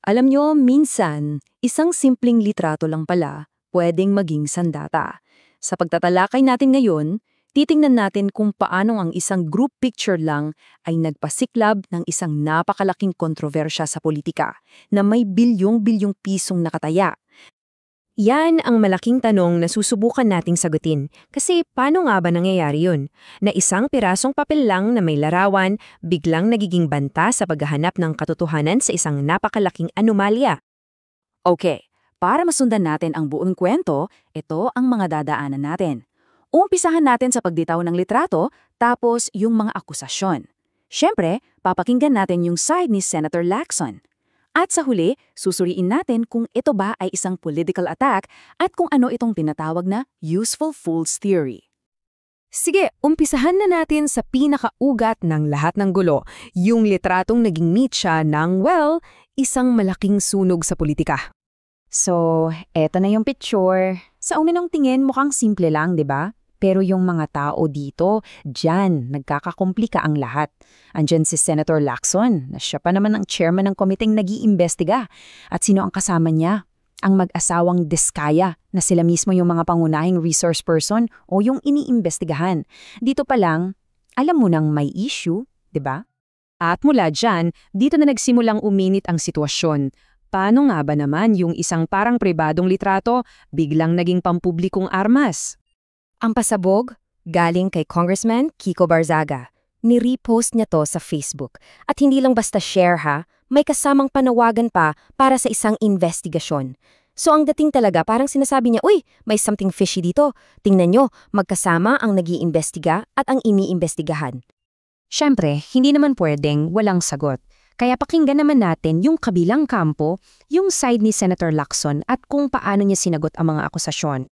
Alam nyo, minsan, isang simpleng litrato lang pala pwedeng maging sandata. Sa pagtatalakay natin ngayon, titingnan natin kung paano ang isang group picture lang ay nagpasiklab ng isang napakalaking kontrobersya sa politika na may bilyong-bilyong pisong nakataya. Yan ang malaking tanong na susubukan nating sagutin. Kasi paano nga ba nangyayari yun? Na isang pirasong papel lang na may larawan, biglang nagiging banta sa paghahanap ng katotohanan sa isang napakalaking anomalya. Okay, para masundan natin ang buong kwento, ito ang mga dadaanan natin. Umpisahan natin sa pagditaw ng litrato, tapos yung mga akusasyon. Siyempre, papakinggan natin yung side ni Senator Lacson. At sa huli, susuriin natin kung ito ba ay isang political attack at kung ano itong tinatawag na useful fools theory. Sige, umpisahan na natin sa pinakaugat ng lahat ng gulo, yung litratong naging media ng, isang malaking sunog sa politika. So, eto na yung picture. Sa unang tingin mukhang simple lang, di ba? Pero yung mga tao dito, dyan, nagkakakomplika ang lahat. Andyan si Senator Lacson, na siya pa naman ang chairman ng komiteng nag-iimbestiga. At sino ang kasama niya? Ang mag-asawang Diskaya, na sila mismo yung mga pangunahing resource person o yung iniimbestigahan. Dito pa lang, alam mo nang may issue, di ba? At mula dyan, dito na nagsimulang uminit ang sitwasyon. Paano nga ba naman yung isang parang pribadong litrato biglang naging pampublikong armas? Ang pasabog, galing kay Congressman Kiko Barzaga. Ni-repost niya to sa Facebook. At hindi lang basta share ha, may kasamang panawagan pa para sa isang investigasyon. So ang dating talaga parang sinasabi niya, uy, may something fishy dito. Tingnan nyo, magkasama ang nag-iimbestiga at ang iniimbestigahan. Siyempre, hindi naman pwedeng walang sagot. Kaya pakinggan naman natin yung kabilang kampo, yung side ni Senator Lacson at kung paano niya sinagot ang mga akusasyon.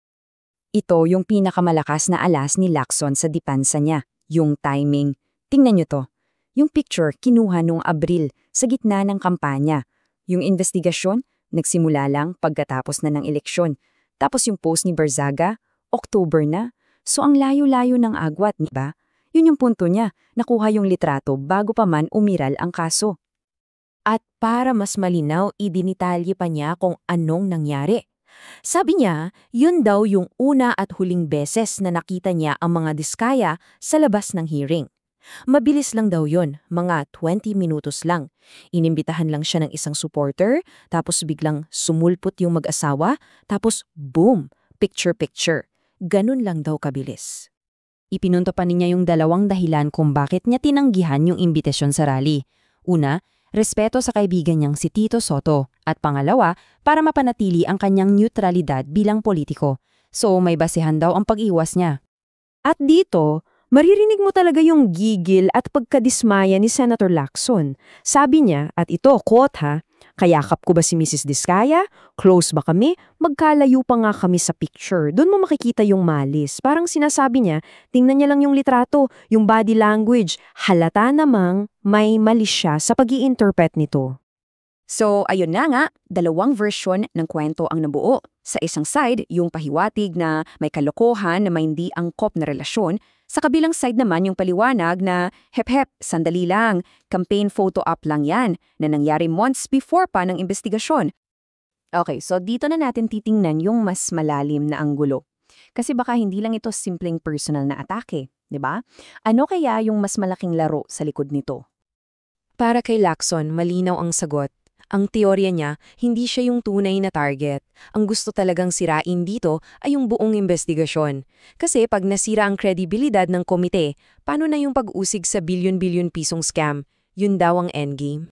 Ito yung pinakamalakas na alas ni Lacson sa depensa niya, yung timing. Tingnan nyo to. Yung picture kinuha noong Abril sa gitna ng kampanya. Yung investigasyon, nagsimula lang pagkatapos na ng eleksyon. Tapos yung post ni Barzaga, October na. So ang layo-layo ng agwat, di ba? Yun yung punto niya, nakuha yung litrato bago pa man umiral ang kaso. At para mas malinaw, idinitalye pa niya kung anong nangyari. Sabi niya, yun daw yung una at huling beses na nakita niya ang mga Diskaya sa labas ng hearing. Mabilis lang daw yun, mga 20 minutos lang. Inimbitahan lang siya ng isang supporter, tapos biglang sumulpot yung mag-asawa, tapos boom, picture-picture. Ganun lang daw kabilis. Ipinunto pa niya yung dalawang dahilan kung bakit niya tinanggihan yung imbitasyon sa rally. Una, respeto sa kaibigan niyang si Tito Soto. At pangalawa, para mapanatili ang kanyang neutralidad bilang politiko. So may basehan daw ang pag-iwas niya. At dito, maririnig mo talaga yung gigil at pagkadismaya ni Senator Lacson. Sabi niya, at ito, quote ha, "Kayakap ko ba si Mrs. Diskaya? Close ba kami? Magkalayo pa nga kami sa picture." Doon mo makikita yung malis. Parang sinasabi niya, tingnan niya lang yung litrato, yung body language. Halata namang may mali siya sa pag-i-interpret nito. So, ayun na nga, dalawang version ng kwento ang nabuo. Sa isang side, yung pahiwatig na may kalokohan na may hindi angkop na relasyon. Sa kabilang side naman yung paliwanag na, hep-hep, sandali lang, campaign photo op lang yan, na nangyari months before pa ng investigasyon. Okay, so dito na natin titingnan yung mas malalim na anggulo. Kasi baka hindi lang ito simpleng personal na atake, di ba? Ano kaya yung mas malaking laro sa likod nito? Para kay Lacson, malinaw ang sagot. Ang teorya niya, hindi siya yung tunay na target. Ang gusto talagang sirain dito ay yung buong investigasyon. Kasi pag nasira ang kredibilidad ng komite, paano na yung pag-usig sa bilyon-bilyon pisong scam? Yun daw ang endgame.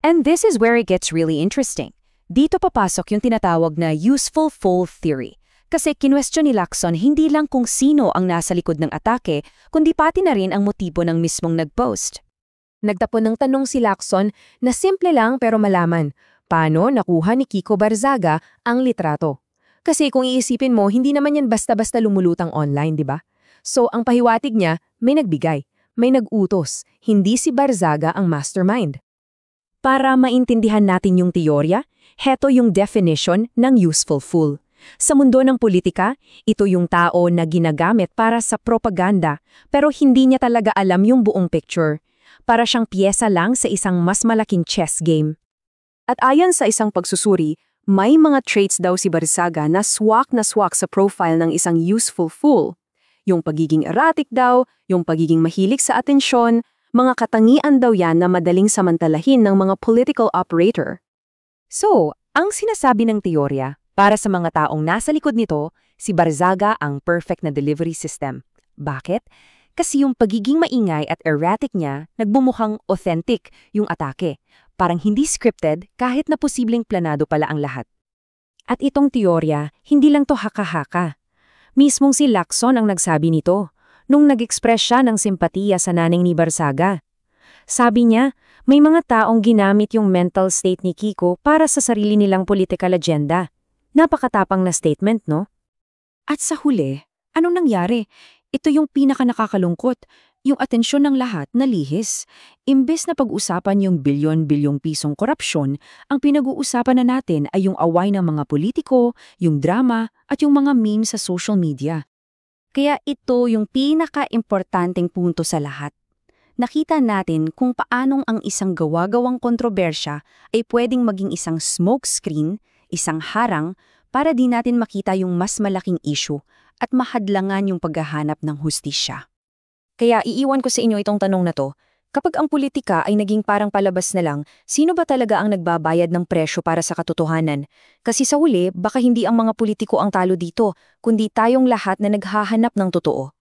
And this is where it gets really interesting. Dito papasok yung tinatawag na useful fool theory. Kasi kinwestiyon ni Lacson hindi lang kung sino ang nasa likod ng atake, kundi pati na rin ang motibo ng mismong nag-post. Nagtapon ng tanong si Lacson na simple lang pero malaman, paano nakuha ni Kiko Barzaga ang litrato? Kasi kung iisipin mo, hindi naman yan basta-basta lumulutang online, di ba? So ang pahiwatig niya, may nagbigay, may nag-utos, hindi si Barzaga ang mastermind. Para maintindihan natin yung teorya, heto yung definition ng useful fool. Sa mundo ng politika, ito yung tao na ginagamit para sa propaganda pero hindi niya talaga alam yung buong picture. Para siyang piyesa lang sa isang mas malaking chess game. At ayon sa isang pagsusuri, may mga traits daw si Barzaga na swak sa profile ng isang useful fool. Yung pagiging erratic daw, yung pagiging mahilig sa atensyon, mga katangian daw yan na madaling samantalahin ng mga political operator. So, ang sinasabi ng teorya, para sa mga taong nasa likod nito, si Barzaga ang perfect na delivery system. Bakit? Kasi yung pagiging maingay at erratic niya, nagbumukhang authentic yung atake. Parang hindi scripted kahit na posibleng planado pala ang lahat. At itong teorya, hindi lang to haka-haka. Mismong si Lacson ang nagsabi nito, nung nag-express siya ng simpatiya sa nanay ni Barzaga. Sabi niya, may mga taong ginamit yung mental state ni Kiko para sa sarili nilang political agenda. Napakatapang na statement, no? At sa huli, anong nangyari? Ito yung pinaka-nakakalungkot. Yung atensyon ng lahat nalihis. Imbes na pag-usapan yung bilyon-bilyong pisong korupsyon, ang pinag-uusapan na natin ay yung away ng mga politiko, yung drama, at yung mga memes sa social media. Kaya ito yung pinaka-importanteng punto sa lahat. Nakita natin kung paanong ang isang gawa-gawang kontrobersya ay pwedeng maging isang smokescreen, isang harang, para di natin makita yung mas malaking issue at mahadlangan yung paghahanap ng hustisya. Kaya iiwan ko sa inyo itong tanong na to, kapag ang politika ay naging parang palabas na lang, sino ba talaga ang nagbabayad ng presyo para sa katotohanan? Kasi sa huli, baka hindi ang mga politiko ang talo dito, kundi tayong lahat na naghahanap ng totoo.